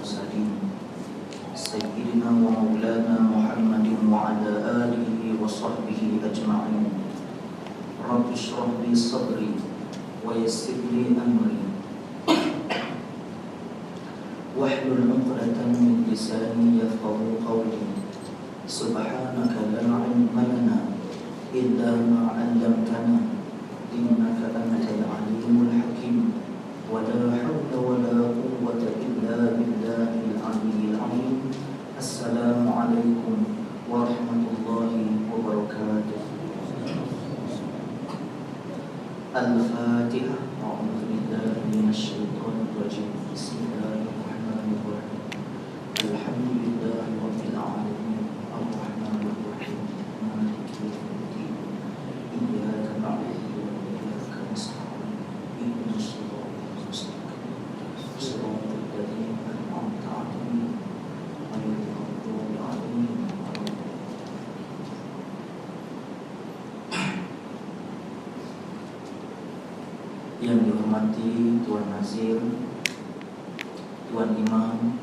المرسلين سيدنا ومولانا محمد وعلى آله وصحبه أجمعين رب اشرح لي صدري ويسر لي أمري واحلل عقدة من لساني يفقهوا قولي سبحانك لا علم لنا إلا ما علمتنا إنك أنت العليم الحكيم ولا حول ولا قوة إلا بالله العلي العظيم. السلام عليكم ورحمة الله وبركاته. الفاتحة. أعوذ بالله من الشيطان الرجيم. بسم الله الرحمن الرحيم. الحمد لله رب العالمين الرحمن الرحيم مالك يوم الدين إياك نعبد وإياك نستعين اهدنا الصراط المستقيم صراط الذين أنعمت عليهم غير المغضوب عليهم ولا الضالين. Yang dihormati Tuan Nazir, Tuan Imam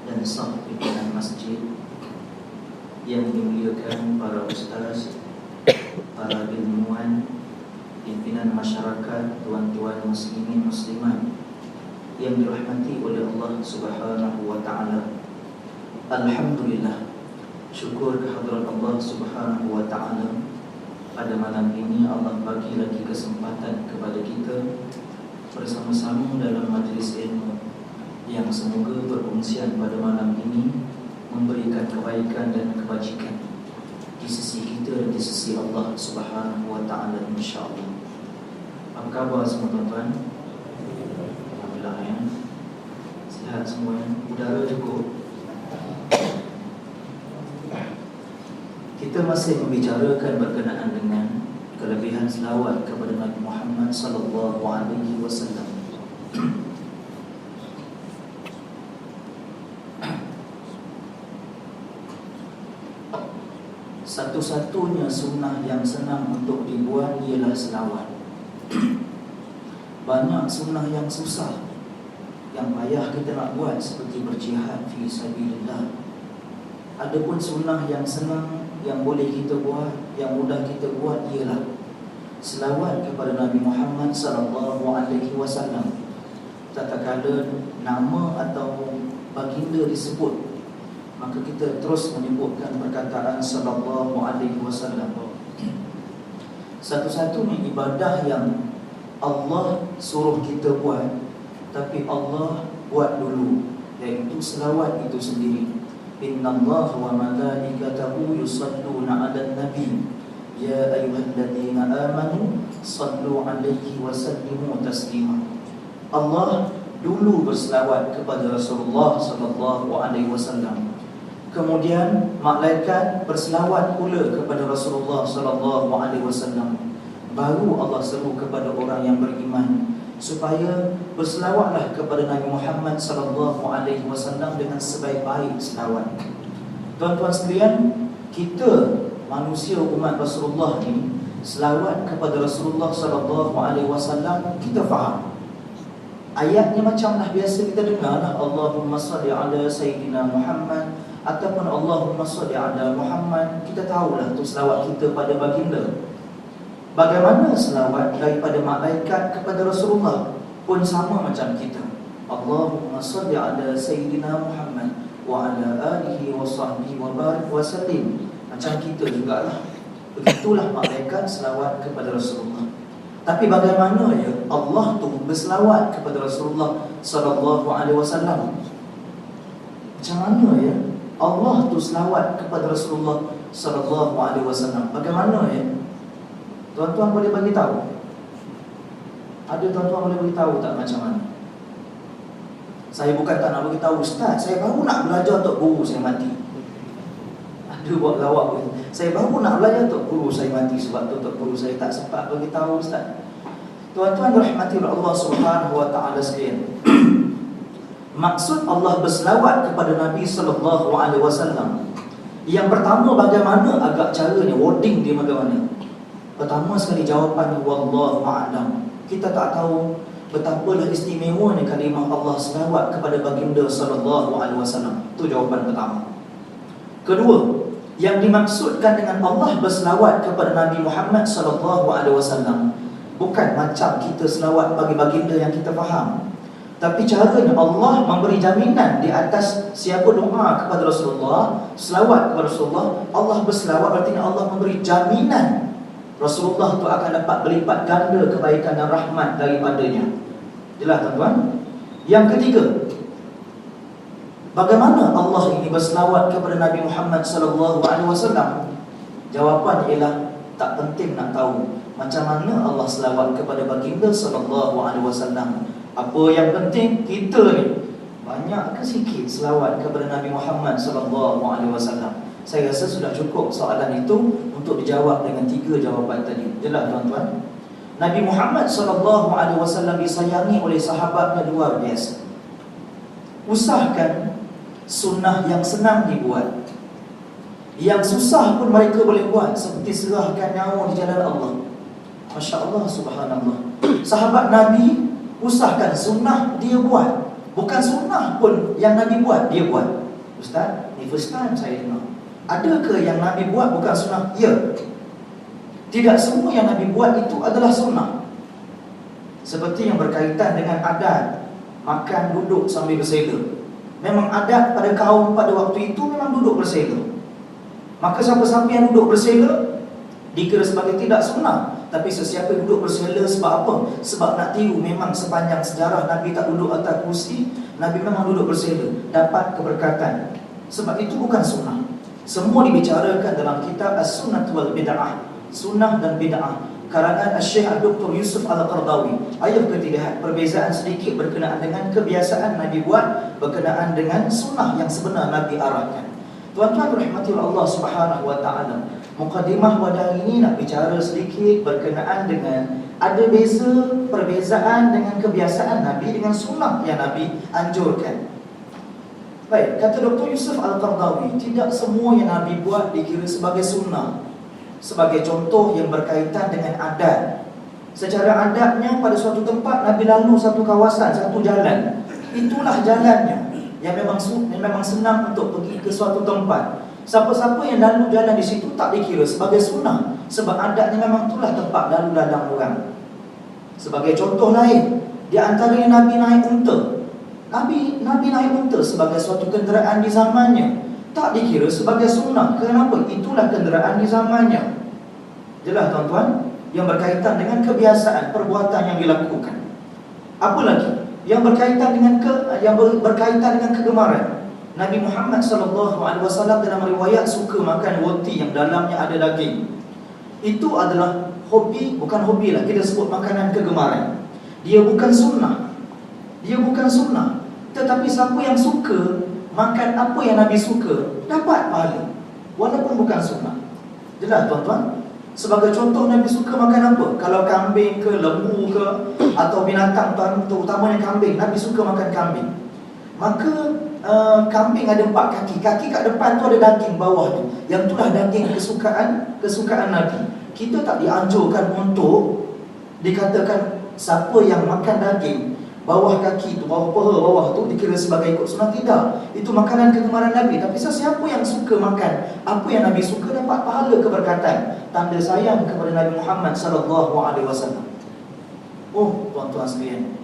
dan sah pimpinan masjid, yang dimuliakan para ustaz, para ilmuwan, pimpinan masyarakat, tuan-tuan muslimin muslimat yang dirahmati oleh Allah Subhanahu wa taala. Alhamdulillah, syukur kehadirat Allah Subhanahu wa taala. Pada malam ini Allah bagi lagi kesempatan kepada kita bersama-sama dalam majlis ilmu yang semoga perkongsian pada malam ini memberikan kebaikan dan kebajikan di sisi kita dan di sisi Allah Subhanahu wa taala, insya-Allah. Apa khabar semua tuan-tuan? Alhamdulillah ya. Sihat semua ya. Udara cukup. Kita masih membicarakan berkenaan dengan kelebihan selawat kepada Nabi Muhammad sallallahu alaihi wasallam. Satu-satunya sunnah yang senang untuk dibuat ialah selawat. Banyak sunnah yang susah, yang payah kita nak buat, seperti berjihad fi sabilillah. Adapun sunnah yang senang, yang boleh kita buat, yang mudah kita buat ialah selawat kepada Nabi Muhammad sallallahu alaihi wasallam. Tatkala nama atau baginda disebut, maka kita terus menyebutkan perkataan sallallahu alaihi wasallam. Satu-satunya ibadah yang Allah suruh kita buat, tapi Allah buat dulu, iaitu selawat itu sendiri. Innallaha wa malaikatahu yusalluna 'alan nabi ya ayyuhalladzina amanu sallu 'alaihi wa sallimu taslima. Allah dulu berselawat kepada Rasulullah sallallahu alaihi wasallam. Kemudian malaikat berselawat pula kepada Rasulullah sallallahu alaihi wasallam. Baru Allah seru kepada orang yang beriman supaya berselawatlah kepada Nabi Muhammad sallallahu alaihi wasallam dengan sebaik-baik selawat. Tuan-tuan sekalian, kita manusia umat Rasulullah ni selawat kepada Rasulullah sallallahu alaihi wasallam kita faham. Ayatnya macamlah biasa kita dengarlah, Allahumma salli ala sayyidina Muhammad ataupun Allahumma salli ala Muhammad. Kita tahulah tu selawat kita pada baginda. Bagaimana selawat daripada malaikat kepada Rasulullah pun sama macam kita. Allahumma salli ala sayyidina Muhammad wa ala alihi wa sahbihi wa barik wa sallim. Macam kita jugalah. Begitulah malaikat selawat kepada Rasulullah. Tapi bagaimana ya Allah tu berselawat kepada Rasulullah sallallahu alaihi wasallam? Macam mana ya Allah tu selawat kepada Rasulullah sallallahu alaihi wasallam? Bagaimana ya? Tuan-tuan boleh bagi tahu? Ada tuan-tuan boleh bagi tahu tak macam mana? Saya bukan tak nak bagi tahu, ustaz, saya baru nak belajar untuk guru saya mati. Ada buat lawak pun. Saya baru nak belajar untuk guru saya mati, sebab tu untuk guru saya tak sempat bagi tahu, ustaz. Tuan-tuan dirahmati oleh Allah Subhanahu wa taala sekalian. Maksud Allah berselawat kepada Nabi sallallahu alaihi wasallam, yang pertama bagaimana agak caranya, wording dia bagaimana? Pertama sekali jawapannya wallahu a'lam. Kita tak tahu Betapalah istimewanya kalimah Allah selawat kepada baginda sallallahu alaihi wasallam. Itu jawapan pertama. Kedua, yang dimaksudkan dengan Allah berselawat kepada Nabi Muhammad sallallahu alaihi wasallam bukan macam kita selawat bagi baginda yang kita faham, tapi caranya Allah memberi jaminan di atas siapa doa kepada Rasulullah, selawat kepada Rasulullah, Allah berselawat, berarti Allah memberi jaminan Rasulullah itu akan dapat berlipat ganda kebaikan dan rahmat daripadanya. Jelas tuan-tuan? Yang ketiga, bagaimana Allah ini berselawat kepada Nabi Muhammad sallallahu alaihi wasallam? Jawapan ialah tak penting nak tahu macam mana Allah selawat kepada baginda sallallahu alaihi wasallam. Apa yang penting kita ni banyak ke sikit selawat kepada Nabi Muhammad sallallahu alaihi wasallam. Saya rasa sudah cukup soalan itu untuk dijawab dengan 3 jawapan tadi. Jelas tuan-tuan? Nabi Muhammad sallallahu alaihi wasallam disayangi oleh sahabatnya luar biasa. Usahakan sunnah yang senang dibuat, yang susah pun mereka boleh buat, seperti serahkan nyawa di jalan Allah. Masya Allah, subhanallah. Sahabat Nabi usahakan sunnah dia buat, bukan sunnah pun yang Nabi buat dia buat. Ustaz, ni first time saya dengar. Adakah yang Nabi buat bukan sunnah? Ya. Tidak semua yang Nabi buat itu adalah sunnah. Seperti yang berkaitan dengan adat makan duduk sambil bersela. Memang adat pada kaum pada waktu itu memang duduk bersela. Maka siapa-siapa yang duduk bersela dikira sebagai tidak sunnah. Tapi sesiapa yang duduk bersela sebab apa? Sebab nak tiru, memang sepanjang sejarah Nabi tak duduk atas kursi, Nabi memang duduk bersela, dapat keberkatan. Sebab itu bukan sunnah. Semua dibicarakan dalam kitab As-Sunnah wal Bid'ah, sunnah dan bid'ah, karangan Syekh Dr. Yusuf Al-Qardawi. Ayuh kita lihat perbezaan sedikit berkenaan dengan kebiasaan Nabi buat berkenaan dengan sunnah yang sebenar Nabi arahkan. Tuan-tuan rahmati Allah Subhanahu wa taala. Mukadimah pada hari ini nak bicara sedikit berkenaan dengan ada perbezaan dengan kebiasaan Nabi dengan sunnah yang Nabi anjurkan. Baik, kata Dr. Yusuf Al-Qardawi, tidak semua yang Nabi buat dikira sebagai sunnah. Sebagai contoh yang berkaitan dengan adat. Secara adatnya pada suatu tempat Nabi lalu satu kawasan, satu jalan. Itulah jalannya yang memang senang untuk pergi ke suatu tempat. Siapa-siapa yang lalu jalan di situ tak dikira sebagai sunnah, sebab adatnya memang itulah tempat lalu lalang orang. Sebagai contoh lain, di antaranya Nabi naik unta. Nabi naik unta sebagai suatu kenderaan di zamannya, tak dikira sebagai sunnah. Kenapa? Itulah kenderaan di zamannya. Jelas tuan-tuan? Yang berkaitan dengan kebiasaan, perbuatan yang dilakukan. Apa lagi? Yang berkaitan dengan kegemaran. Nabi Muhammad SAW dalam riwayat suka makan roti yang dalamnya ada daging. Itu adalah hobi, bukan hobi lah, kita sebut makanan kegemaran. Dia bukan sunnah. Tetapi siapa yang suka makan apa yang Nabi suka, dapat pahala, walaupun bukan sunnah. Jelas tuan-tuan? Sebagai contoh, Nabi suka makan apa? Kalau kambing ke, lembu ke, atau binatang, terutamanya kambing, Nabi suka makan kambing. Maka kambing ada 4 kaki. Kaki kat depan tu ada daging bawah tu. Yang itulah daging kesukaan Nabi. Kita tak dianjurkan untuk dikatakan siapa yang makan daging bawah kaki tu, bawah paha bawah tu dikira sebagai ikut sunnah. Tidak. Itu makanan kegemaran Nabi. Tapi sesiapa yang suka makan apa yang Nabi suka, dapat pahala keberkatan. Tanda sayang kepada Nabi Muhammad sallallahu alaihi wasallam. Oh, tuan-tuan sekalian,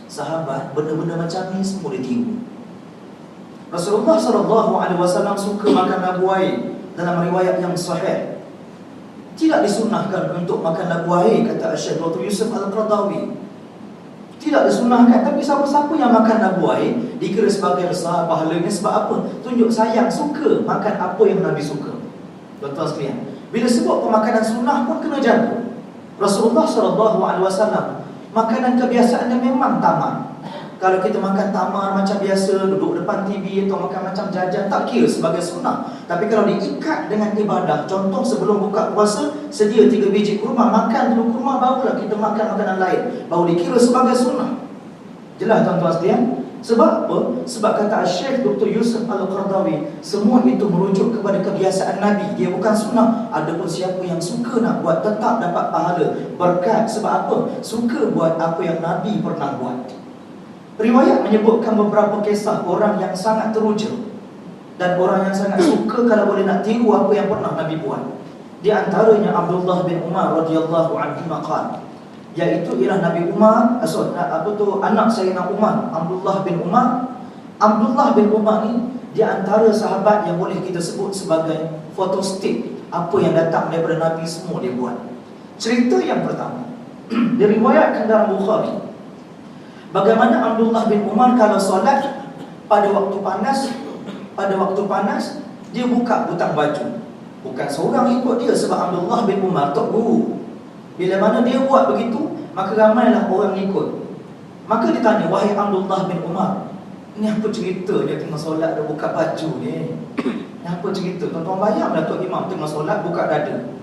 sahabat benda-benda macam ni semua ditiru. Rasulullah sallallahu alaihi wasallam suka makan labu air dalam riwayat yang sahih. Tidak disunnahkan untuk makan labu air, kata Syekh Dr. Yusuf Al-Qardawi. Tidak disunnahkan, tapi siapa-siapa yang makan labu air dikira sebagai besar pahalanya. Sebab apa? Tunjuk sayang, suka makan apa yang Nabi suka. Tuan-tuan sekalian, bila sebut pemakanan sunnah pun kena jaga. Rasulullah SAW makanan kebiasaannya memang tamar. Kalau kita makan tamar macam biasa, duduk depan TV atau makan macam jajan, tak kira sebagai sunnah. Tapi kalau diikat dengan ibadah, contoh sebelum buka puasa, sedia 3 biji kurma, makan dulu kurma, barulah kita makan makanan lain, baru dikira sebagai sunnah. Jelas tuan-tuan sekalian? Sebab apa? Sebab kata Syekh Dr. Yusuf Al-Qardawi, semua itu merujuk kepada kebiasaan Nabi. Dia bukan sunnah. Adapun siapa yang suka nak buat, tetap dapat pahala, berkat. Sebab apa? Suka buat apa yang Nabi pernah buat. Riwayat menyebutkan beberapa kisah orang yang sangat teruja dan orang yang sangat suka kalau boleh nak tiru apa yang pernah Nabi buat. Di antaranya Abdullah bin Umar radhiyallahu anhu maqal, iaitu ialah Nabi Umar, anak Sayyidina Umar, Abdullah bin Umar. Abdullah bin Umar ni di antara sahabat yang boleh kita sebut sebagai photostat. Apa yang datang daripada Nabi semua dia buat. Cerita yang pertama diriwayatkan dalam Bukhari, bagaimana Abdullah bin Umar kalau solat pada waktu panas dia buka butang baju. Bukan seorang ikut dia, sebab Abdullah bin Umar tok guru. Bila mana dia buat begitu, maka ramailah orang ikut. Maka dia tanya, wahai Abdullah bin Umar, ni apa cerita dia tengah solat dia buka baju ni? Ni apa cerita? Tuan-tuan bayanglah Tok Imam tengah solat buka dada.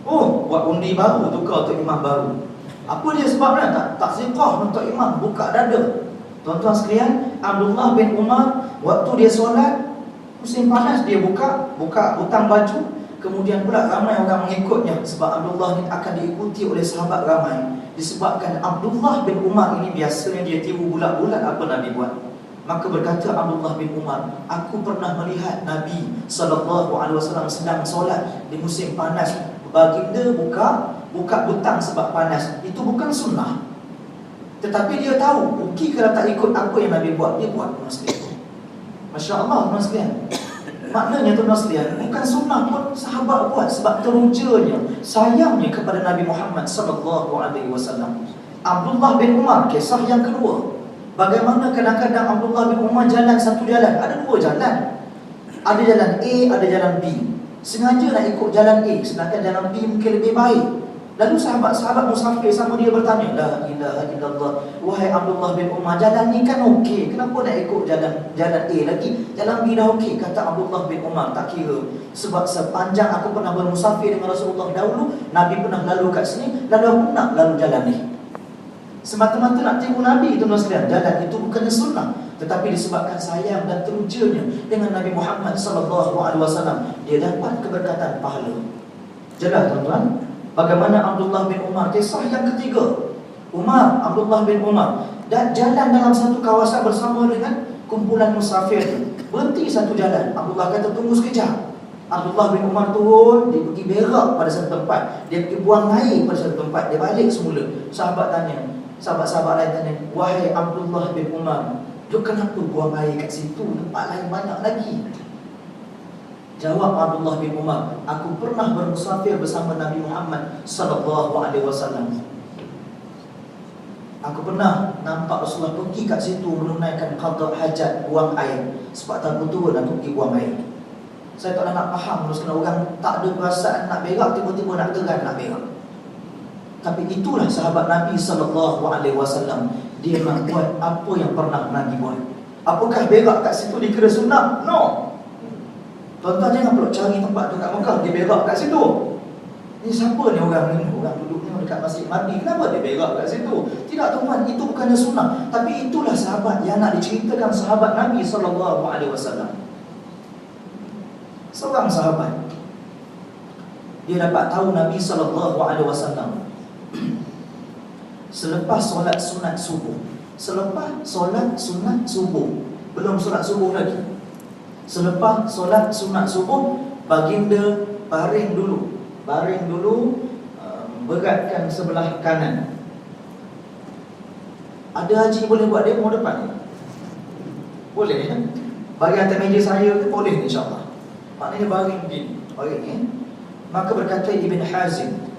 Oh, buat undi baru, tukar Tok Imam baru. Apa dia sebabnya? Tak siqah Tok Imam buka dada. Tuan-tuan sekalian, Abdullah bin Umar waktu dia solat musim panas, dia buka butang baju. Kemudian pula ramai orang mengikutnya, sebab Abdullah ni akan diikuti oleh sahabat ramai. Disebabkan Abdullah bin Umar ini biasanya dia tiru bulat-bulat apa Nabi buat. Maka berkata Abdullah bin Umar, aku pernah melihat Nabi SAW sedang solat di musim panas. Baginda buka butang sebab panas. Itu bukan sunnah, tetapi dia tahu, okey kalau tak ikut apa yang Nabi buat, dia buat. Masya Allah, tuan sekalian. Maknanya tuan sekalian, bukan sunnah pun sahabat buat sebab terujanya, sayangnya kepada Nabi Muhammad SAW. Abdullah bin Umar, kisah yang kedua, bagaimana kadang-kadang Abdullah bin Umar jalan satu jalan. Ada dua jalan, ada jalan A, ada jalan B. Sengaja nak ikut jalan A, sedangkan jalan B mungkin lebih baik. Lalu sahabat-sahabat musafir sama dia bertanya, la ilaha illallah, wahai Abdullah bin Umar, jalan ni kan okey, kenapa nak ikut jalan A lagi? Jalan B dah okey. Kata Abdullah bin Umar, tak kira, sebab sepanjang aku pernah bermusafir dengan Rasulullah dahulu, Nabi pernah lalu kat sini, lalu aku nak lalu jalan ni. Semata-mata nak tiru Nabi, tuan-tuan sekalian. Jalan itu bukannya sunnah, tetapi disebabkan sayang dan terujanya dengan Nabi Muhammad SAW, dia dapat keberkatan pahala. Jelas tuan-tuan. Bagaimana Abdullah bin Umar, kisah yang ketiga, Abdullah bin Umar dan jalan dalam satu kawasan bersama dengan kumpulan musafir. Berhenti satu jalan. Abdullah kata, tunggu sekejap. Abdullah bin Umar turun, dia pergi berak pada satu tempat, dia pergi buang air pada satu tempat, dia balik semula. Sahabat-sahabat lain tanya, wahai Abdullah bin Umar, dia kenapa buang air kat situ? Tempat lain banyak lagi. Jawab Abdullah bin Umar, aku pernah bermusafir bersama Nabi Muhammad SAW. Aku pernah nampak Rasulullah pergi kat situ menunaikan qada hajat, buang air. Sebab tak turun, aku pergi buang air. Saya tak nak faham kerana orang tak ada perasaan nak berak, tiba-tiba nak geran nak berak. Tapi itulah sahabat Nabi SAW. Dia nak buat apa yang pernah Nabi buat. Apakah berak kat situ dikira sunnah? No. Tuan-tuan jangan perlu cari tempat dekat Mekah, dia berak kat situ. Ni siapa ni orang ni? Orang duduk ni dekat Masjid Nabi, kenapa dia berak kat situ? Tidak tuan, itu bukannya sunnah. Tapi itulah sahabat yang nak diceritakan, sahabat Nabi SAW. Seorang sahabat, dia dapat tahu Nabi SAW selepas solat sunat subuh. Selepas solat sunat subuh, belum solat subuh lagi. Selepas solat sunat subuh, baginda baring dulu, beratkan sebelah kanan. Ada haji boleh buat demo depan? Boleh ya? Bagi atas meja saya boleh insyaAllah. Maknanya baring begini, baring. Maka berkata Ibn Hazim,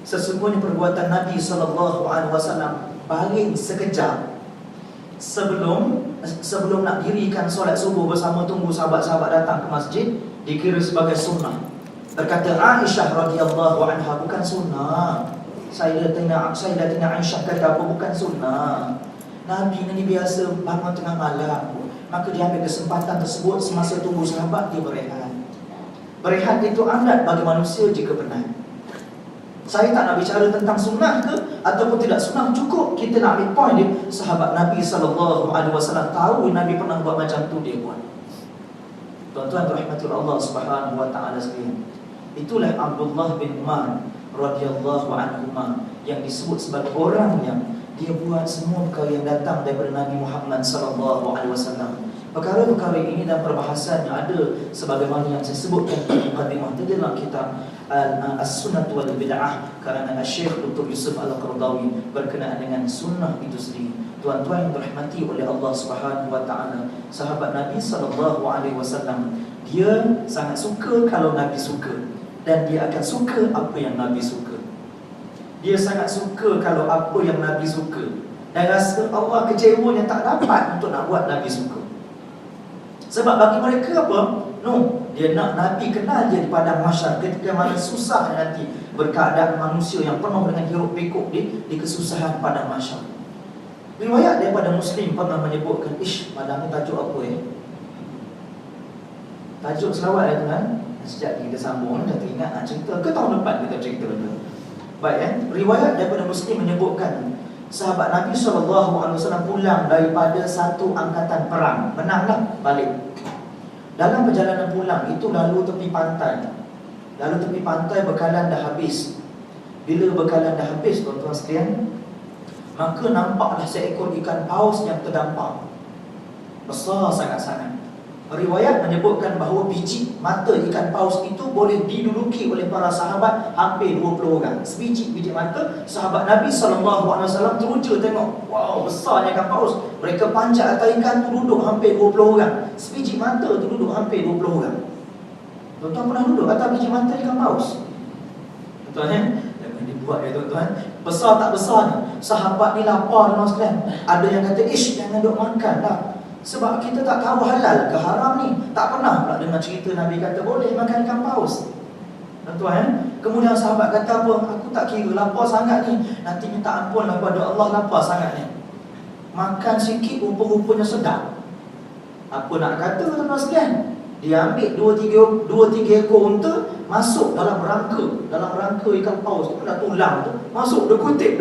sesungguhnya perbuatan Nabi SAW baring sekejap sebelum nak dirikan solat subuh bersama tunggu sahabat-sahabat datang ke masjid, dikira sebagai sunnah. Berkata Aisyah radhiyallahu anha, bukan sunnah. Sayyidatina Aisyah kata apa? Bukan sunnah. Nabi ni biasa bangun tengah malam, maka dia ambil kesempatan tersebut semasa tunggu sahabat, dia berehat. Berehat itu adat bagi manusia jika penat. Saya tak nak bicara tentang sunnah ke ataupun tidak sunnah, cukup kita nak ambil point dia. Sahabat Nabi SAW tahu Nabi pernah buat macam tu, dia buat. Tuan-tuan rahmatul Allah Subhanahu wa taala sekalian. Itulah Abdullah bin Umar radhiyallahu anhuma yang disebut sebagai orang yang dia buat semua perkara yang datang daripada Nabi Muhammad sallallahu alaihi wasallam. Perkara-perkara ini dan perbahasannya ada sebagaimana yang saya sebutkan pada mukadimah tadi dalam kitab As-Sunnah wal Bid'ah karana Syekh Dr. Yusuf Al-Qaradawi berkenaan dengan sunnah itu sendiri. Tuan-tuan yang dirahmati oleh Allah Subhanahu wa taala, sahabat Nabi sallallahu alaihi wasallam, dia sangat suka kalau Nabi suka, dan dia akan suka apa yang Nabi suka. Dia sangat suka kalau apa yang Nabi suka, dan rasa Allah kecewanya tak dapat untuk nak buat Nabi suka. Sebab bagi mereka apa? No, dia nak Nabi kenal dia di padang mahsyar ketika mana susah nanti berkeadaan manusia yang penuh dengan hiruk pikuk di kesusahan padang mahsyar. Riwayat daripada Muslim pernah menyebutkan, malam ni tajuk apa tajuk selawat ya tuan. Sejak kita sambung dah teringat nak cerita ke tahun depan kita cerita tu. Baik riwayat daripada Muslim menyebutkan sahabat Nabi SAW pulang daripada satu angkatan perang, menanglah balik. Dalam perjalanan pulang itu lalu tepi pantai. Lalu tepi pantai bekalan dah habis. Bila bekalan dah habis tuan-tuan sekalian, maka nampaklah seekor ikan paus yang terdampar. Besar sangat-sangat. Riwayat menyebutkan bahawa biji mata ikan paus itu boleh diduduki oleh para sahabat hampir 20 orang. Sebiji biji mata sahabat Nabi SAW teruja tengok, wow, besarnya ikan paus. Mereka panjat atas ikan tu, duduk hampir 20 orang. Sebiji mata tu duduk hampir 20 orang. Tuan-tuan pernah duduk atas biji mata ikan paus? Tuan-tuan jangan dibuat ya tuan-tuan. Besar tak besar ni, sahabat ni lapar tuan sekalian. Ada yang kata, jangan duk makan dah, sebab kita tak tahu halal ke haram ni. Tak pernah pula dengar cerita Nabi kata boleh makan ikan paus. Tuan-tuan, kemudian sahabat kata apa? Aku tak kira lapar sangat ni, nanti minta ampun lah pada Allah, lapar sangat ni. Makan sikit rupa-rupanya sedap. Apa nak kata tuan-tuan sekalian? Dia ambil 2-3 ekor unta, masuk dalam rangka ikan paus tu, dah tulang tu, masuk dia kutip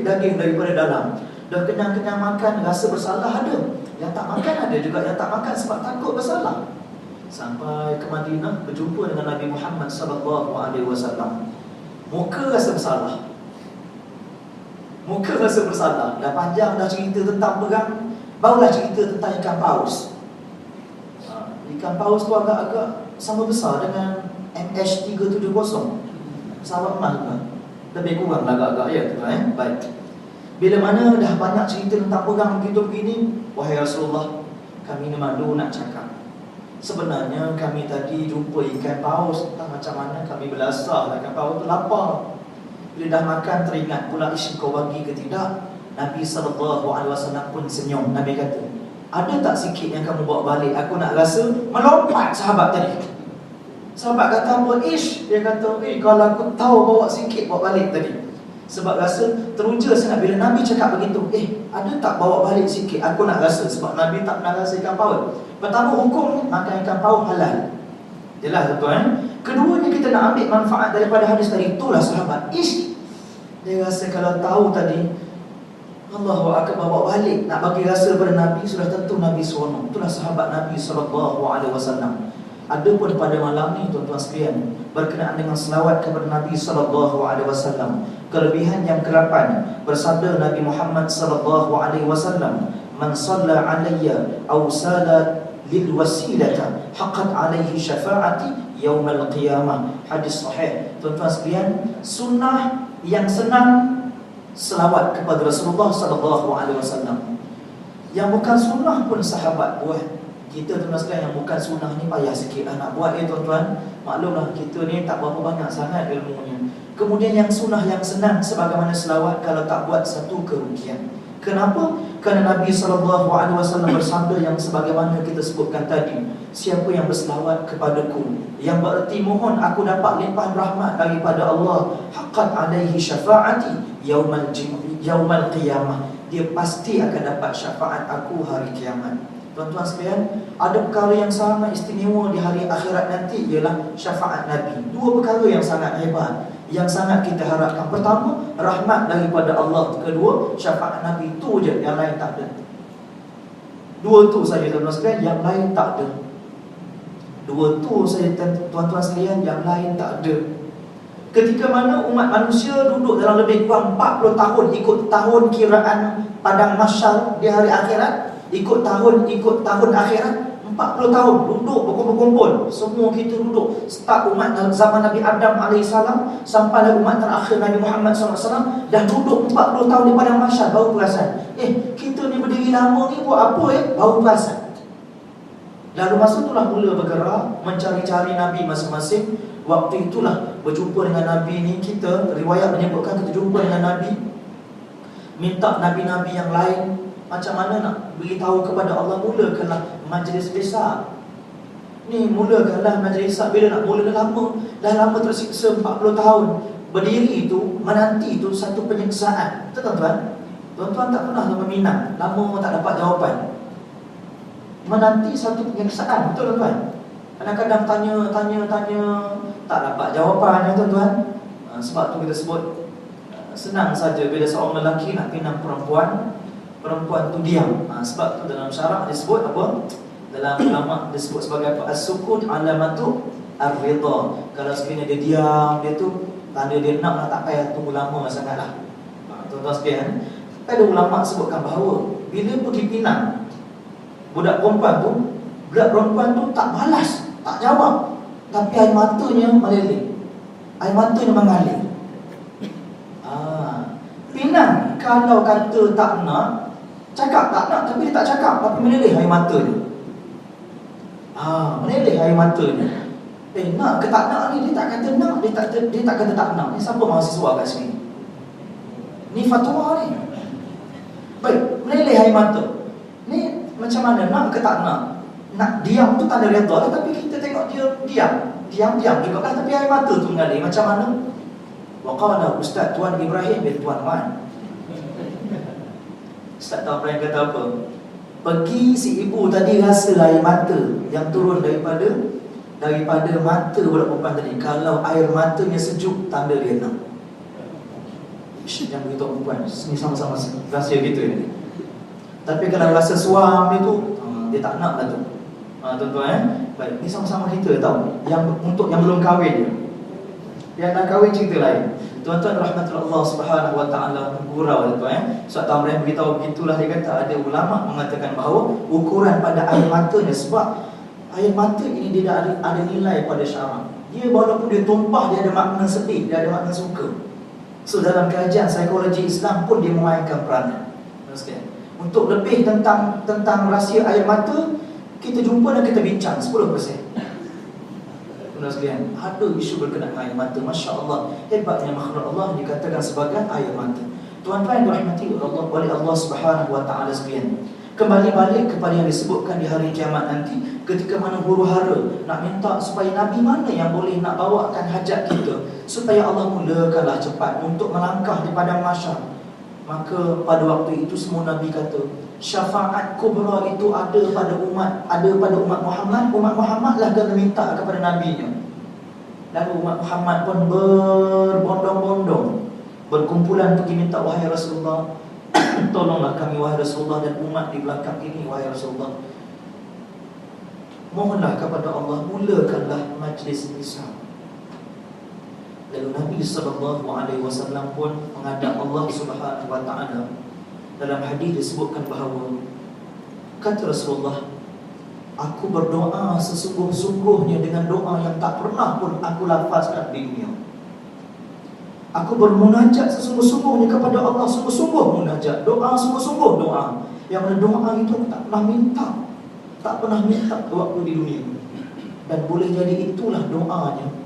daging daripada dalam. Dah kenyang-kenyang makan, rasa bersalah ada. Yang tak makan ada juga yang tak makan sebab takut bersalah. Sampai ke Madinah berjumpa dengan Nabi Muhammad SAW. Muka rasa bersalah. Dah panjang dah cerita tentang perang, barulah cerita tentang ikan paus. Ikan paus tu agak-agak sama besar dengan MH370. Pesawat emas tu. Lebih kurang agak-agak ya tu baik. Bila mana dah banyak cerita tentang perang begitu begini, wahai Rasulullah, kami ni malu nak cakap. Sebenarnya kami tadi jumpa ikan paus, entah macam mana kami belasah ikan paus tu, lapar. Bila dah makan teringat pula, kau bagi ke tidak? Nabi SAW pun senyum. Nabi kata, ada tak sikit yang kamu bawa balik? Aku nak rasa. Melompat sahabat tadi. Sahabat kata apa? Dia kata, kalau aku tahu bawa sikit bawa balik tadi. Sebab rasa teruja sangat bila Nabi cakap begitu. Ada tak bawa balik sikit? Aku nak rasa. Sebab Nabi tak pernah rasa ikan paus. Pertama, hukum makan ikan paus halal. Jelas tuan. Keduanya, kita nak ambil manfaat daripada hadis tadi. Itulah sahabat. Dia rasa kalau tahu tadi, Allahu Akbar, bawa balik, nak bagi rasa pada Nabi, sudah tentu Nabi seronok. Itulah sahabat Nabi SAW. Adapun pada malam ni tuan-tuan sekalian, berkenaan dengan selawat kepada Nabi SAW, kelebihan yang ke-8, bersabda Nabi Muhammad SAW, man salla alayya aw sala lil wasilata haqqat alaihi syafa'ati yaumal qiyamah. Hadis sahih. Tuan-tuan sekalian, sunnah yang senang selawat kepada Rasulullah SAW. Yang bukan sunnah pun sahabat buat. Kita tuan-tuan sekalian yang bukan sunnah ni payah sikit lah nak buat tuan-tuan. Maklumlah kita ni tak berapa banyak sangat ilmunya. Kemudian yang sunnah yang senang sebagaimana selawat, kalau tak buat satu kerugian. Kenapa? Kerana Nabi SAW bersabda yang sebagaimana kita sebutkan tadi, siapa yang berselawat kepadaku, yang bererti mohon aku dapat limpahan rahmat daripada Allah, haqqat alaihi syafa'ati yaumal qiyamah, dia pasti akan dapat syafaat aku hari kiamat. Tuan-tuan sekalian, ada perkara yang sangat istimewa di hari akhirat nanti, ialah syafaat Nabi. Dua perkara yang sangat hebat. yang sangat kita harapkan. Pertama, rahmat daripada Allah. Kedua, syafaat Nabi. Itu je, yang lain tak ada. Dua tu saja tuan-tuan sekalian, yang lain tak ada. Dua tu saja tuan-tuan sekalian, yang lain tak ada. Ketika mana umat manusia duduk dalam lebih kurang 40 tahun ikut tahun kiraan padang mahsyar di hari akhirat, ikut tahun akhirat, 40 tahun duduk berkumpul-kumpul. Semua kita duduk. Start umat dalam zaman Nabi Adam AS sampai umat terakhir Nabi Muhammad SAW, dah duduk 40 tahun di padang mahsyar, baru perasan, kita ni berdiri lama ni buat apa baru perasan. Lalu masa itulah mula bergerak mencari-cari Nabi masing-masing. Waktu itulah berjumpa dengan Nabi ni, kita riwayat menyebutkan kita jumpa dengan Nabi, minta Nabi-Nabi yang lain macam mana nak beritahu kepada Allah. Mulakanlah majlis besar ni, mulakanlah majlis besar. Bila nak mula dah lama tersiksa 40 tahun berdiri itu, menanti itu satu penyiksaan. Betul tuan-tuan? Tuan-tuan tak pernah meminang, lama tak dapat jawapan, menanti satu penyiksaan. Betul tuan-tuan? Kadang-kadang tanya tak dapat jawapan tuan-tuan. Sebab tu kita sebut senang saja bila seorang lelaki nak pinang perempuan tu diam. Sebab tu dalam syarak disebut apa? Dalam ulama disebut sebagai apa? As-sukut alamatu ar-ridha. Kalau sekiranya dia diam, dia tu tanda dia nak, tak payah tunggu lama sangatlah. Tuan-tuan sekalian, ada ulama sebutkan bahawa bila pergi pinang budak perempuan tu tak balas, tak jawab, tapi air matanya meleleh, air matanya mengalir. Pinang kalau kata tak nak, cakap tak nak, tapi dia tak cakap, tapi meleleh air matanya. Meleleh air matanya. Nak ke tak nak ni, dia tak kata nak, dia tak kata tak nak. Ni siapa mahasiswa kat sini? Ni fatwa ni. Baik, meleleh air mata. Ni macam mana, nak ke tak nak? Nak diam tu tanda redha lah, tapi kita tengok dia diam juga kan, tapi air mata tu mengalir. Macam mana? Waqala Ustaz Tuan Ibrahim bin Tuan Wan. Ustaz Tuan Ibrahim kata apa? Pergi si ibu tadi rasa air mata yang turun daripada mata budak perempuan tadi. Kalau air matanya sejuk, tanda dia nak. Jangan beritahu perempuan, ni sama-sama rahsia gitu ya. Tapi kalau rasa suam itu, dia tak nak lah tu. Tuan-tuan baik, ni sama-sama kita tahu. Yang untuk yang belum kahwin je. Yang dah kahwin cerita lain. Tuan-tuan rahmatullah Allah Subhanahu wa taala gurau tuan. Ustaz Tamrin beritahu begitulah, dia kata ada ulama mengatakan bahawa ukuran pada air matanya, sebab air mata ini dia ada nilai pada syarak. Dia walaupun dia tumpah, dia ada makna sedih, dia ada makna suka. So dalam kajian psikologi Islam pun dia memainkan peranan. Untuk lebih tentang rahsia air mata, kita jumpa dan kita bincang 10%. Tuan-tuan sekalian, ada isu berkenaan air mata. Masya Allah, hebatnya makhluk Allah dikatakan sebagai air mata. Tuan-tuan dirahmati oleh Allah Subhanahu wa taala sekalian. Kembali balik kepada yang disebutkan di hari kiamat nanti, ketika mana huru-hara nak minta supaya Nabi mana yang boleh nak bawakan hajat kita, supaya Allah mulakanlah cepat untuk melangkah di padang mahsyar. Maka pada waktu itu semua Nabi kata, syafaat kubra itu ada pada umat Muhammad. Umat Muhammad lah kena minta kepada Nabi-Nya. Lalu umat Muhammad pun berbondong-bondong, berkumpulan pergi minta, wahai Rasulullah, tolonglah kami wahai Rasulullah, dan umat di belakang ini wahai Rasulullah, mohonlah kepada Allah, mulakanlah majlis besar. Lalu Nabi SAW pun menghadap Allah Subhanahu wa taala. Dalam hadis disebutkan bahawa, kata Rasulullah, aku berdoa sesungguh-sungguhnya dengan doa yang tak pernah pun aku lafazkan di dunia. Aku bermunajat sesungguh-sungguhnya kepada Allah, sungguh-sungguh munajat, doa sungguh-sungguh doa. Yang mana doa itu aku tak pernah minta waktu di dunia. Dan boleh jadi itulah doanya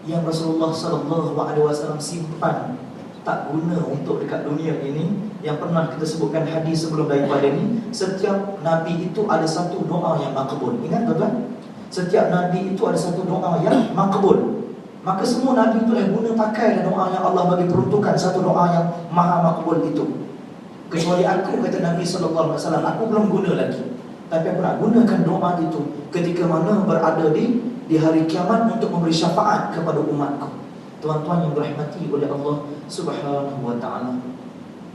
yang Rasulullah SAW simpan, tak guna untuk dekat dunia ini. Yang pernah kita sebutkan hadis sebelum daripada ini, setiap Nabi itu ada satu doa yang makbul. Ingat tuan-tuan? Setiap Nabi itu ada satu doa yang makbul. Maka semua Nabi itu guna pakai doa yang Allah bagi peruntukan, satu doa yang maha makbul itu. Kecuali aku, kata Nabi SAW, aku belum guna lagi. Tapi aku nak gunakan doa itu ketika mana berada di di hari kiamat untuk memberi syafaat kepada umatku. Tuan-tuan yang dirahmati oleh Allah Subhanahu wa ta'ala,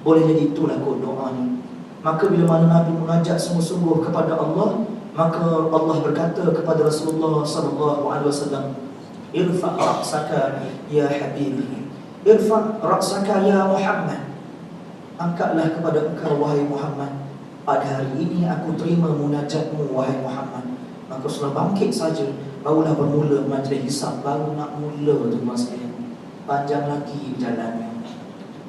boleh jadi itulah kod doa ni. Maka bila mana Nabi munajat sungguh-sungguh kepada Allah, maka Allah berkata kepada Rasulullah sallallahu alaihi wasallam, irfa' ra'saka ya habibi, irfa' ra'saka ya Muhammad, angkatlah kepada engkau wahai Muhammad, pada hari ini aku terima munajatmu wahai Muhammad. Maka setelah bangkit saja, barulah bermula majlis hisab, baru nak mula tuan sekalian. Panjang lagi jalannya.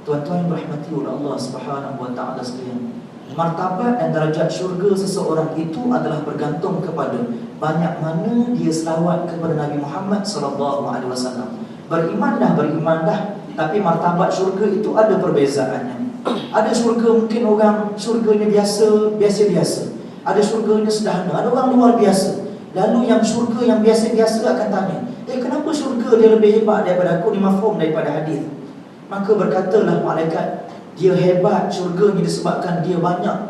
Tuan-tuan yang berahmati oleh Allah Subhanahu wa ta'ala sekalian, martabat dan darajat syurga seseorang itu adalah bergantung kepada banyak mana dia selawat kepada Nabi Muhammad sallallahu alaihi wasallam. Beriman dah, tapi martabat syurga itu ada perbezaannya. Ada syurga mungkin orang syurganya biasa-biasa. Ada syurganya sederhana, ada orang luar biasa. Lalu yang syurga yang biasa-biasa akan tanya, kenapa syurga dia lebih hebat daripada aku? Ni mafhum daripada hadis. Maka berkatalah malaikat, dia hebat syurganya disebabkan dia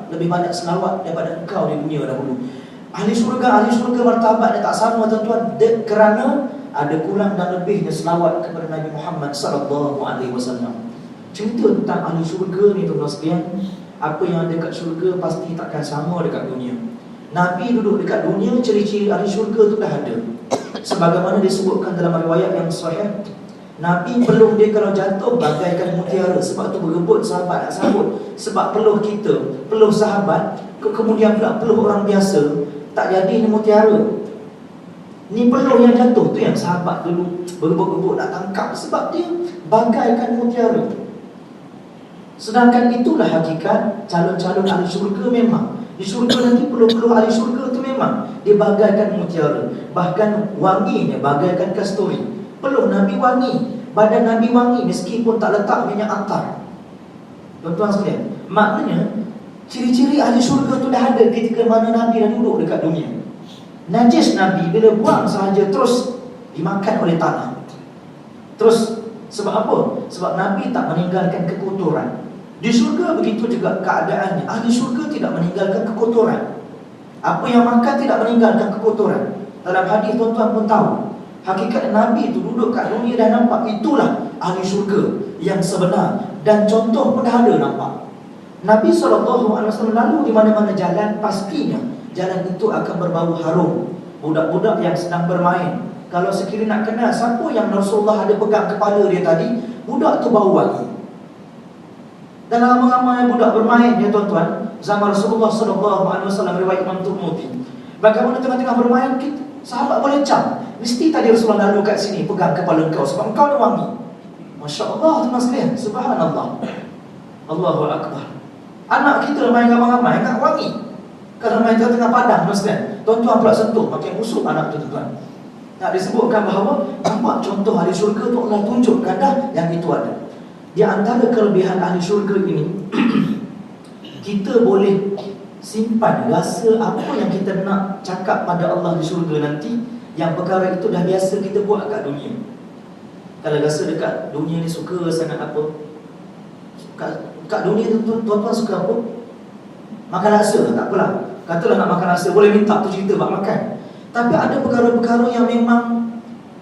lebih banyak selawat daripada engkau di dunia dahulu. Ahli syurga martabat dia tak sama tuan-tuan, kerana ada kurang dan lebihnya selawat kepada Nabi Muhammad sallallahu alaihi wasallam. Cerita tentang ahli syurga ni tuan-tuan sekalian, apa yang ada dekat syurga pasti takkan sama dekat dunia. Nabi duduk dekat dunia, ciri-ciri ahli syurga tu dah ada. Sebagaimana disebutkan dalam riwayat yang sahih, Nabi peluh dia kalau jatuh bagaikan mutiara. Sebab tu berebut sahabat nak sambut. Sebab peluh kita, peluh sahabat, kemudian pula peluh orang biasa, tak jadi ni mutiara. Ni peluh yang jatuh tu yang sahabat dulu berebut-rebut nak tangkap, sebab dia bagaikan mutiara. Sedangkan itulah hakikat calon-calon ahli syurga memang. Di syurga nanti peluh-peluh ahli syurga tu memang dia bagaikan mutiara. Bahkan wanginya bagaikan kasturi. Peluh Nabi wangi, badan Nabi wangi meskipun tak letak minyak antar. Tuan-tuan sekalian, maknanya ciri-ciri ahli syurga tu dah ada ketika mana Nabi dah duduk dekat dunia. Najis Nabi bila buang sahaja terus dimakan oleh tanah. Terus sebab apa? Sebab Nabi tak meninggalkan kekotoran. Di syurga begitu juga keadaannya. Ahli syurga tidak meninggalkan kekotoran. Apa yang makan tidak meninggalkan kekotoran. Dalam hadis tuan-tuan pun tahu, hakikat Nabi itu duduk kat dunia dah nampak. Itulah ahli syurga yang sebenar. Dan contoh pun dah ada nampak. Nabi SAW lalu di mana-mana jalan, pastinya jalan itu akan berbau harum. Budak-budak yang sedang bermain, kalau sekiranya nak kenal siapa yang Rasulullah ada pegang kepala dia tadi, budak tu bau wangi. Dan ramai-ramai budak bermain ya tuan-tuan, zaman Rasulullah SAW, riwayat Imam Tirmidzi. Bagaimana tengah-tengah bermain, sahabat boleh cam, mesti tadi Rasulullah lalu kat sini pegang kepala engkau sebab engkau ni wangi. Masya Allah tuan sekalian, subhanallah, Allahu Akbar. Anak kita main ramai-ramai nak wangi. Kalau main tengah-tengah padang tuan-tuan pula sentuh, pakai musuh anak tu tuan-tuan. Nak disebutkan bahawa nampak contoh ahli syurga tu Allah tunjukkan dah yang itu ada. Di antara kelebihan ahli syurga ini kita boleh simpan rasa apa yang kita nak cakap pada Allah di syurga nanti, yang perkara itu dah biasa kita buat kat dunia. Kalau rasa dekat dunia ni suka sangat apa, kat dunia tu tuan-tuan suka apa? Makan rasa, tak apalah. Katalah nak makan rasa, boleh minta tu cerita bak makan. Tapi ada perkara-perkara yang memang,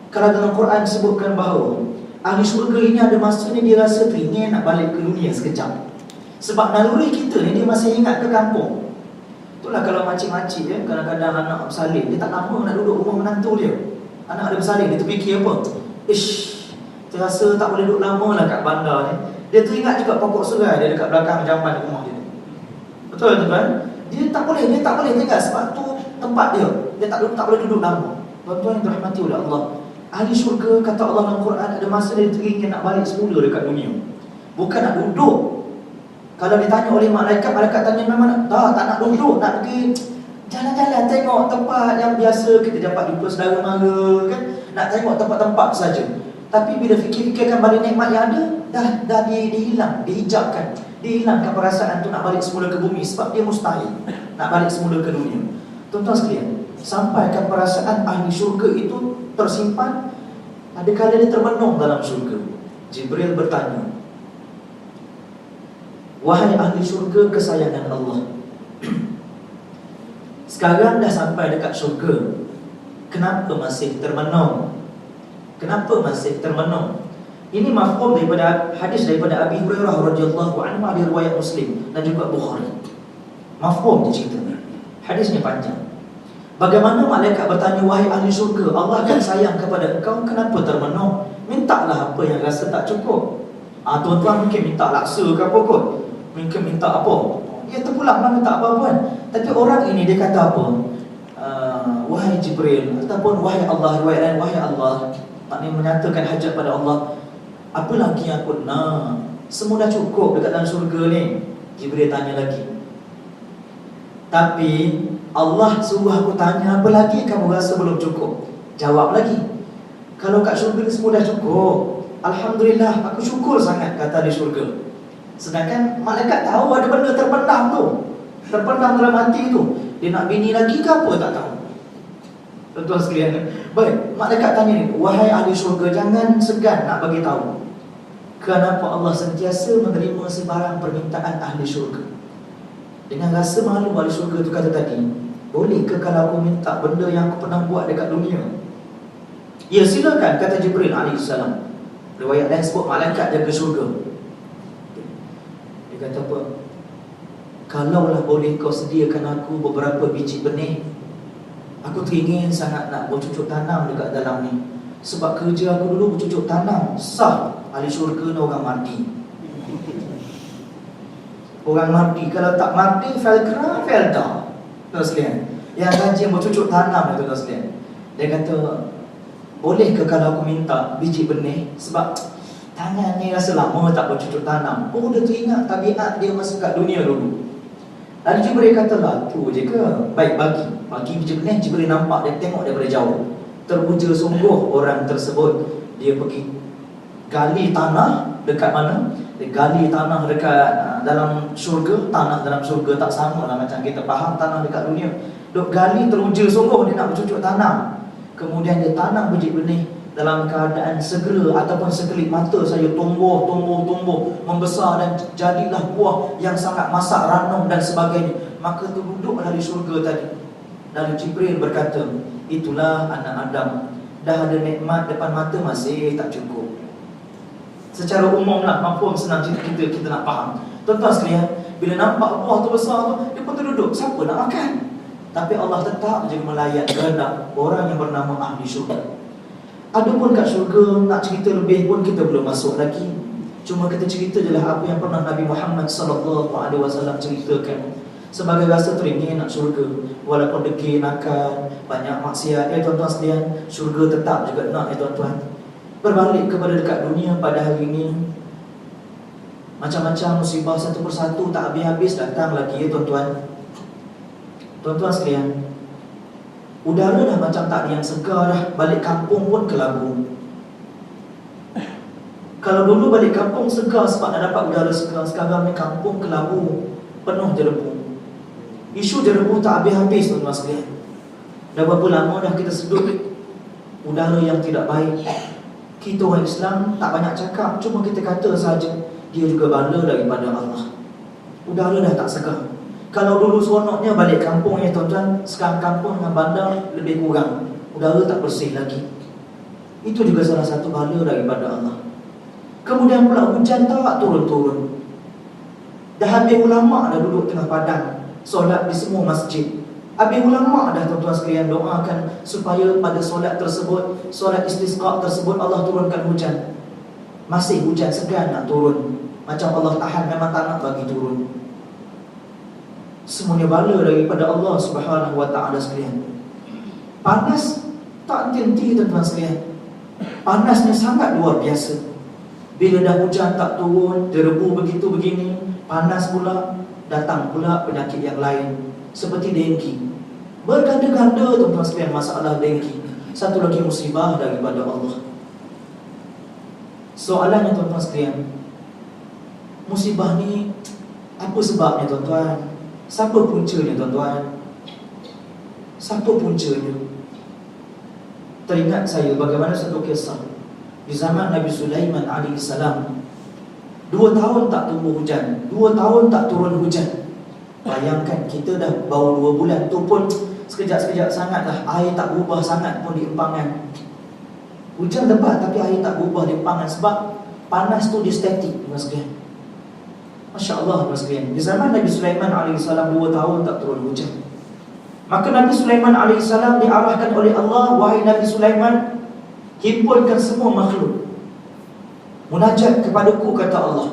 kalau dalam Quran disebutkan bahawa ahli syurga ini ada masanya dia rasa teringin nak balik ke dunia sekejap. Sebab naluri kita ni dia masih ingat ke kampung. Itulah kalau makcik-makcik ya, kadang-kadang anak bersalin, dia tak lama nak duduk rumah menantu dia. Anak ada bersalin, dia terfikir apa? Terasa tak boleh duduk lama lah kat bandar ni. Dia teringat juga pokok serai dia dekat belakang jamban rumah dia. Betul tuan? Dia tak boleh tinggal sebab tu tempat dia. Dia tak boleh duduk lama. Tuan-tuan yang dirahmati oleh Allah, ahli syurga kata Allah dalam Quran ada masa dia teringin nak balik semula dekat dunia. Bukan nak duduk. Kalau ditanya oleh malaikat tanya memang tak nak duduk, nak pergi jalan-jalan tengok tempat yang biasa kita dapat jumpa saudara mara kan. Nak tengok tempat-tempat saja. Tapi bila fikir-fikirkan balik nikmat yang ada, dah dihilang, dihijabkan. Dihilangkan perasaan tu nak balik semula ke bumi, sebab dia mustahil nak balik semula ke dunia. Tuan-tuan sekalian, sampaikan perasaan ahli syurga itu tersimpan. Ada kala dia termenung dalam syurga. Jibril bertanya, wahai ahli syurga kesayangan Allah, sekarang dah sampai dekat syurga, Kenapa masih termenung? Kenapa masih termenung? Ini mafhum daripada hadis daripada Abi Hurairah radhiyallahu anhu, ada riwayat Muslim dan juga Bukhari. Mafhum dia cerita. Hadisnya panjang. Bagaimana malaikat bertanya, wahai ahli syurga, Allah kan sayang kepada engkau, kenapa termenung? Mintalah apa yang rasa tak cukup. Tuan-tuan mungkin minta laksa ke apa kot, mungkin minta apa, dia terpulang lah minta apa pun. Tapi orang ini dia kata apa? Wahai Jibril, ataupun wahai Allah, riwayat lain, wahai Allah, maknanya menyatakan hajat pada Allah. Apa lagi yang aku nak? Semua dah cukup dekat dalam syurga ni. Jibril tanya lagi. Tapi Allah suruh aku tanya, apa lagi kamu rasa belum cukup? Jawab lagi. Kalau kat syurga ni semua dah cukup, alhamdulillah, aku syukur sangat, kata di syurga. Sedangkan malaikat tahu ada benda terpendam tu, terpendam dalam hati tu. Dia nak bini lagi ke apa tak tahu. Tuan-tuan sekalian, baik, malaikat tanya ni, wahai ahli syurga, jangan segan nak bagi tahu kenapa Allah sentiasa menerima sebarang permintaan ahli syurga. Dengan rasa malu ahli syurga tu kata tadi, boleh ke kalau aku minta benda yang aku pernah buat dekat dunia? Ya, silakan, kata Jibril alaihissalam. Riwayat lain sebut malaikat jaga syurga. Dia kata apa? Kalaulah boleh kau sediakan aku beberapa biji benih, aku teringin sangat nak bercucuk tanam dekat dalam ni. Sebab kerja aku dulu bercucuk tanam. Sah, ahli syurga ni orang mati. Orang mati, kalau tak mati, felkra, felda. Tuan sekalian, yang rajin bercucuk tanam itu, tuan sekalian. Dia kata, boleh ke kalau aku minta biji benih? Sebab tangan ni rasa lama tak bercucuk tanam. Oh, dia teringat tabiat dia masa kat dunia dulu. Lalu Jibril kata lah, tu je ke? Baik, bagi biji benih. Jibril nampak, dia tengok daripada jauh. Teruja sungguh orang tersebut. Dia pergi gali tanah dekat mana? Dia gali tanah dekat dalam syurga. Tanah dalam syurga tak sama lah macam kita faham tanah dekat dunia. Duk gali teruja sungguh, dia nak bercucuk tanam. Kemudian dia tanam biji benih dalam keadaan segera ataupun sekelip mata saya tumbuh, membesar dan jadilah buah yang sangat masak, ranum dan sebagainya. Maka tu duduklah di syurga tadi. Lalu Jibril berkata, itulah anak Adam, dah ada nikmat depan mata masih tak cukup. Secara umum lah, mafhum senang kita nak faham. Tuan-tuan sekalian, bila nampak buah tu besar tu, dia pun duduk, siapa nak makan? Tapi Allah tetap je melayan kehendak orang yang bernama ahli syurga. Adapun kat syurga, nak cerita lebih pun kita belum masuk lagi. Cuma kita cerita je lah apa yang pernah Nabi Muhammad SAW ceritakan. Sebagai rasa teringin nak syurga, walaupun degil, nakal, banyak maksiat, tuan-tuan sekalian, syurga tetap juga nak, tuan-tuan. Berbalik kepada dekat dunia pada hari ini, macam-macam musibah satu persatu tak habis-habis datang lagi, tuan-tuan. Tuan-tuan sekalian, udara dah macam tak ada yang segar dah. Balik kampung pun kelabu. Kalau dulu balik kampung segar sebab dah dapat udara segar, sekarang ni kampung kelabu, penuh jerebu. Isu jerebu tak habis-habis, tuan-tuan sekalian. Dah berapa lama dah kita sedut udara yang tidak baik. Kita orang Islam tak banyak cakap, cuma kita kata saja, dia juga bala daripada Allah. Udara dah tak segar. Kalau dulu seronoknya balik kampung, tuan-tuan, sekarang kampung dengan bandar lebih kurang, udara tak bersih lagi. Itu juga salah satu bala daripada Allah. Kemudian pula hujan tak turun-turun. Dah habis ulama' dah duduk tengah padang, solat di semua masjid. Habis ulama' dah, tuan-tuan sekalian, doakan supaya pada solat tersebut, solat istisqa tersebut, Allah turunkan hujan. Masih hujan segan nak turun. Macam Allah tahan, memang tak nak bagi turun. Semuanya bala daripada Allah Subhanahu wa ta'ala sekalian. Panas tak henti, tuan-tuan sekalian. Panasnya sangat luar biasa. Bila dah hujan tak turun, jerebu begitu begini, panas pula, datang pula penyakit yang lain seperti dengki. Berganda-ganda, tuan-tuan sekalian, masalah dengki. Satu lagi musibah daripada Allah. Soalannya, tuan-tuan sekalian, musibah ni apa sebabnya, tuan-tuan? Siapa puncanya, tuan-tuan? Siapa puncanya? Teringat saya bagaimana satu kisah di zaman Nabi Sulaiman AS. 2 tahun tak tumbuh hujan, 2 tahun tak turun hujan. Bayangkan, kita dah baru 2 bulan tu pun sekejap-sekejap sangat dah, air tak berubah sangat pun di empangan. Hujan lebat tapi air tak berubah di empangan, sebab panas tu dia statik, tuan sekalian. Masya Allah, tuan sekalian. Di zaman Nabi Sulaiman AS 2 tahun tak turun hujan. Maka Nabi Sulaiman AS diarahkan oleh Allah, wahai Nabi Sulaiman, himpunkan semua makhluk, munajat kepadaku, kata Allah.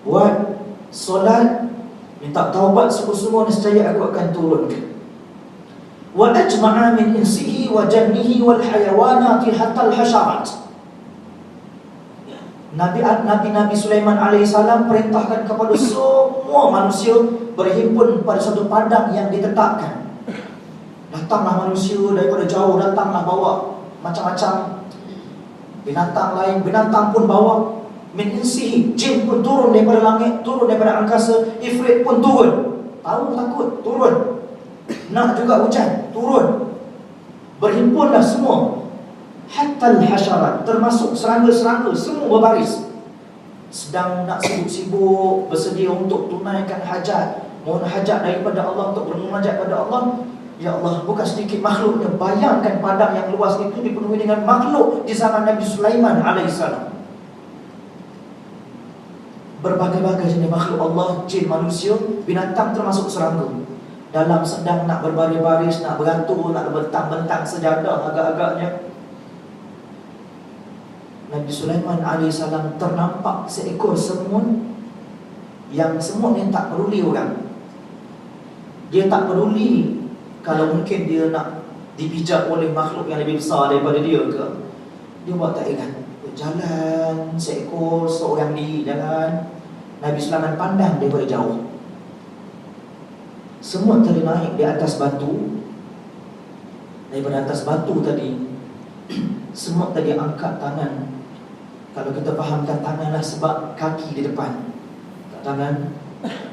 Buat solat, minta taubat sungguh-sungguh, nescaya aku akan turunkan. Wa ajma'a min insihi wa jannihi wal hayawanati hatta al hasyarat. Nabi Sulaiman alaihissalam perintahkan kepada semua manusia berhimpun pada satu padang yang ditetapkan. Datanglah manusia daripada jauh, datanglah bawa macam-macam binatang lain, binatang pun bawa. Min insihi, jin pun turun daripada langit, turun daripada angkasa. Ifrit pun turun, tahu takut, turun. Nak juga hujan, turun. Berhimpunlah semua. Hatta al-hasyarat, termasuk serangga-serangga, semua berbaris. Sedang nak sibuk-sibuk bersedia untuk tunaikan hajat, mohon hajat daripada Allah, untuk bermunajat pada Allah. Ya Allah, bukan sedikit makhluknya. Bayangkan padang yang luas itu dipenuhi dengan makhluk di zaman Nabi Sulaiman alaihissalam. Berbagai-bagai jenis makhluk Allah, jin, manusia, binatang, termasuk serangga. Dalam sedang nak berbaris-baris, nak beratur, nak bentang-bentang sejadah agak-agaknya, Nabi Sulaiman AS ternampak seekor semut. Yang semut ni tak peduli orang. Dia tak peduli kalau mungkin dia nak dipijak oleh makhluk yang lebih besar daripada dia ke. Dia buat tak ingat. Jalan seekor, seorang diri jalan. Nabi Sulaiman pandang daripada jauh. Semut tadi naik di atas batu. Daripada atas batu tadi, semut tadi angkat tangan. Kalau kita fahamkan tanganlah sebab kaki di depan, tangan.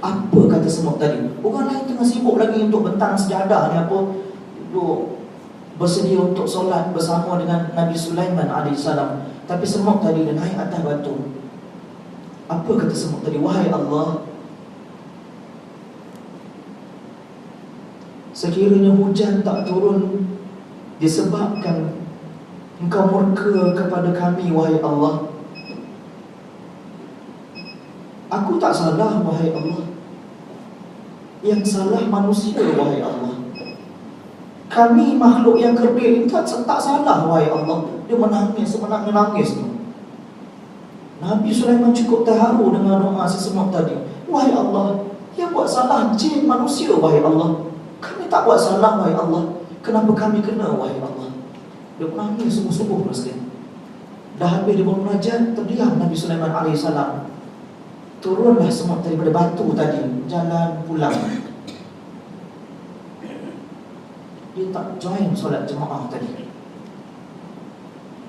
Apa kata semut tadi? Orang lain tengah sibuk lagi untuk bentang sejadah ni, apa, duduk bersedia untuk solat bersama dengan Nabi Sulaiman AS. Tapi semut tadi dia naik atas batu. Apa kata semut tadi? Wahai Allah, sekiranya hujan tak turun disebabkan Engkau murka kepada kami, wahai Allah, aku tak salah, wahai Allah. Yang salah manusia, wahai Allah. Kami makhluk yang kerdil ini tak salah, wahai Allah. Dia menangis, menangis. Nabi Sulaiman cukup terharu dengan doa si semut tadi. Wahai Allah, yang buat salah jin, manusia, wahai Allah. Kami tak buat salah, wahai Allah. Kenapa kami kena, wahai Allah? Dia menangis sungguh-sungguh, sekali. Dah habis dia bermunajat, terdiam Nabi Sulaiman AS. Turunlah semut daripada batu tadi, jalan pulang. Dia tak join solat jemaah tadi.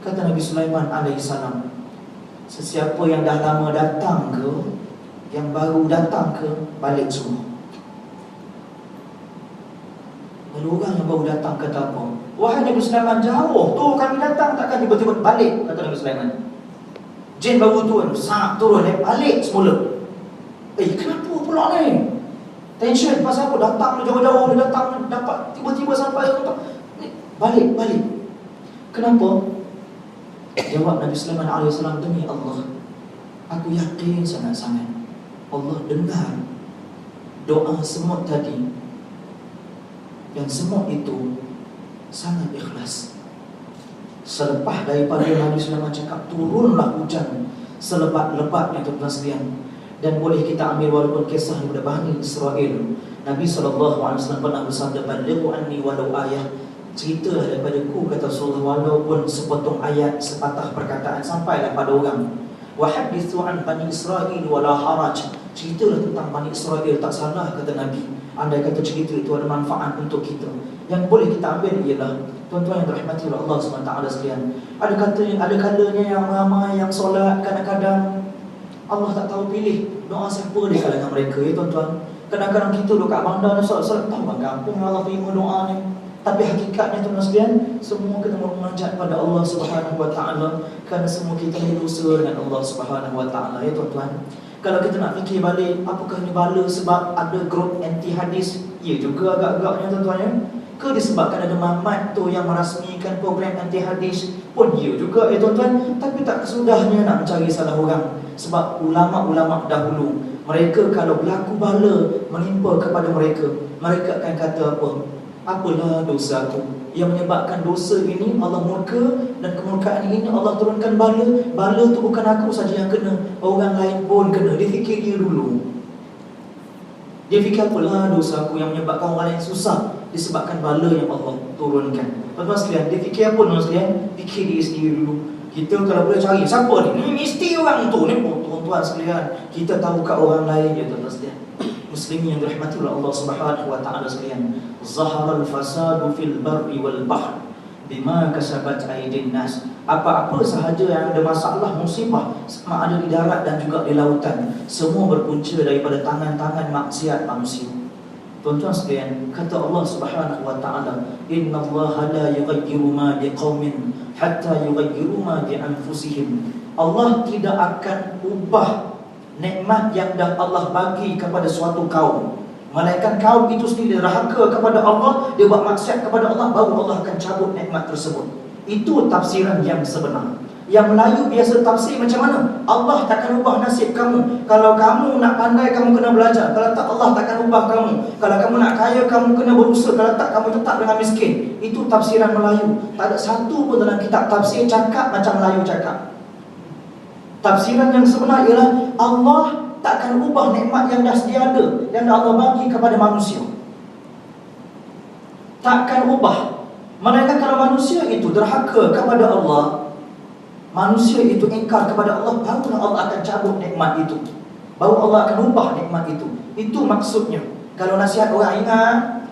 Kata Nabi Sulaiman AS, sesiapa yang dah lama datang ke, yang baru datang ke, balik semua. Lalu orang yang baru datang kata apa? Wahai Nabi Sulaiman, jauh tu kami datang, takkan tiba-tiba balik, kata Nabi Sulaiman. Jin baru turun, balik semula. Kenapa pula ni? Tension pasal apa? Datang jauh-jauh, dia datang, dapat tiba-tiba sampai balik. Kenapa? Jawab Nabi Sulaiman AS, demi Allah, aku yakin sangat-sangat Allah dengar doa semut tadi. Yang semut itu sangat ikhlas. Selepas daripada Nabi Sulaiman cakap, turunlah hujan selebat-lebatnya, tuan-tuan sekalian. Dan boleh kita ambil walaupun kisah daripada Bani Israel. Nabi SAW pernah bersabda, balighu anni walau ayah, ceritalah daripada ku, kata Rasulullah, walaupun sepotong ayat, sepatah perkataan, sampailah pada orang. Wa hadithu an Bani Israel wala haraj, ceritalah tentang Bani Israel, tak salah, kata Nabi. Andai kata cerita itu ada manfaat untuk kita. Yang boleh kita ambil ialah, tuan-tuan yang dirahmati oleh Allah SWT sekalian, ada kalanya yang ramai yang solat, kadang-kadang Allah tak tahu pilih doa siapa di kalangan mereka, ya tuan-tuan. Kadang-kadang kita duduk kat bandar solat-solat, tahu bang kampung Allah terima doa ni. Tapi hakikatnya tuan-tuan sekalian, semua kita memunajat pada Allah SWT, kerana semua kita ni dosa dengan Allah SWT, ya tuan-tuan. Kalau kita nak fikir balik, apakah ini bala sebab ada grup anti hadis? Ya juga agak-agaknya, tuan-tuan, ya. Ke disebabkan ada mamat tu yang merasmikan program anti hadis? Pun ya juga ya tuan-tuan. Tapi tak kesudahnya nak mencari salah orang. Sebab ulama-ulama dahulu, mereka kalau berlaku bala menimpa kepada mereka, mereka akan kata apa? Apalah dosaku yang menyebabkan dosa ini Allah murka, dan kemurkaan ini Allah turunkan bala. Bala tu bukan aku saja yang kena, orang lain pun kena. Dia fikir dia dulu. Dia fikir apalah dosaku yang menyebabkan orang lain susah disebabkan bala yang Allah turunkan. Tuan-tuan sekalian, dia fikir apa tuan sekalian? Fikir diri sendiri dulu. Kita kalau boleh cari siapa ni? Mesti orang tu ni. Tuan-tuan sekalian, kita tahu kat orang lain je tuan-tuan sekalian. Muslimin yang dirahmati oleh Allah Subhanahu wa taala sekalian. Zaharal fasadu fil barri wal bahr bima kasabat aydin nas. Apa-apa sahaja yang ada masalah, musibah, sama ada di darat dan juga di lautan, semua berpunca daripada tangan-tangan maksiat manusia. Tuan-tuan sekalian, kata Allah Subhanahu wa taala, innallaha la yughayyiru ma biqaumin hatta yughayyiru ma bi anfusihim. Allah tidak akan ubah nikmat yang dah Allah bagi kepada suatu kaum, melainkan kaum itu sendiri derhaka kepada Allah, dia buat maksiat kepada Allah, baru Allah akan cabut nikmat tersebut. Itu tafsiran yang sebenar. Yang Melayu biasa tafsir macam mana? Allah takkan ubah nasib kamu. Kalau kamu nak pandai, kamu kena belajar. Kalau tak, Allah takkan ubah kamu. Kalau kamu nak kaya, kamu kena berusaha. Kalau tak, kamu tetap dengan miskin. Itu tafsiran Melayu. Tak ada satu pun dalam kitab tafsir cakap macam Melayu cakap. Tafsiran yang sebenar ialah Allah takkan ubah nikmat yang dah sedia ada, yang dah Allah bagi kepada manusia. Takkan ubah. Melainkan kalau manusia itu derhaka kepada Allah, manusia itu ingkar kepada Allah, baru Allah akan cabut nikmat itu, baru Allah akan ubah nikmat itu. Itu maksudnya. Kalau nasihat orang, ingat,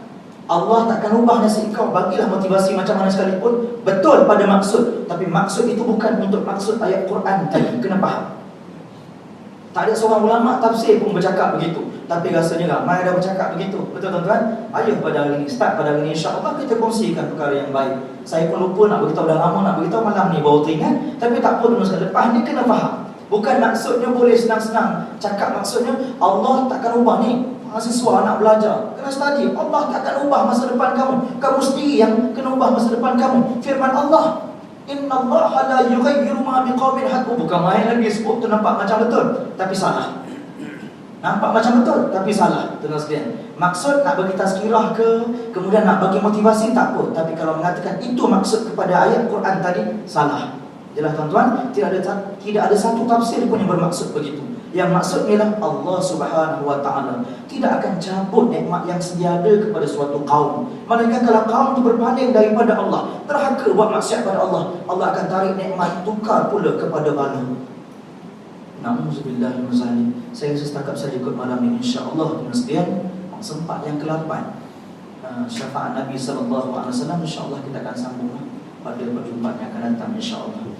Allah takkan ubah nasib kau. Bagilah motivasi macam mana sekalipun, betul pada maksud, tapi maksud itu bukan untuk maksud ayat Quran tadi. Kena faham. Tak ada seorang ulama tafsir pun bercakap begitu, tapi rasanya ramai dah bercakap begitu. Betul tuan-tuan? Ayo pada hari ini, start pada hari ini, insya-Allah kita kongsikan perkara yang baik. Saya pun lupa nak beritahu, dah lama nak beritahu, malam ni baru teringat. Tapi tak apa tuan-tuan, lepas ni kena faham. Bukan maksudnya boleh senang-senang cakap, maksudnya Allah takkan ubah ni. Mahasiswa nak belajar, kena study. Allah takkan ubah masa depan kamu. Kamu sendiri yang kena ubah masa depan kamu. Firman Allah, innallaha la yughayyiru ma biqaumin hatta. Bukan main lagi sebut tu, nampak macam betul tapi salah. Nampak macam betul tapi salah. Tuan-tuan sekalian, maksud nak bagi tazkirah ke, kemudian nak bagi motivasi, tak apa. Tapi kalau mengatakan itu maksud kepada ayat Quran tadi, salah. Jelas tuan-tuan, tidak ada satu tafsir pun yang bermaksud begitu. Yang maksud ialah Allah Subhanahu wa taala tidak akan cabut nikmat yang sedia ada kepada suatu kaum. Melainkan kalau kaum itu berpaling daripada Allah, derhaka buat maksiat pada Allah, Allah akan tarik nikmat, tukar pula kepada bala. Na'udzubillah min zalik. Saya rasa setakat saja ikut malam ini, insya-Allah. Kemudian sempat yang ke-8, syafaat Nabi sallallahu alaihi wasallam, insya-Allah kita akan sambung pada perjumpaan yang akan datang, insya-Allah.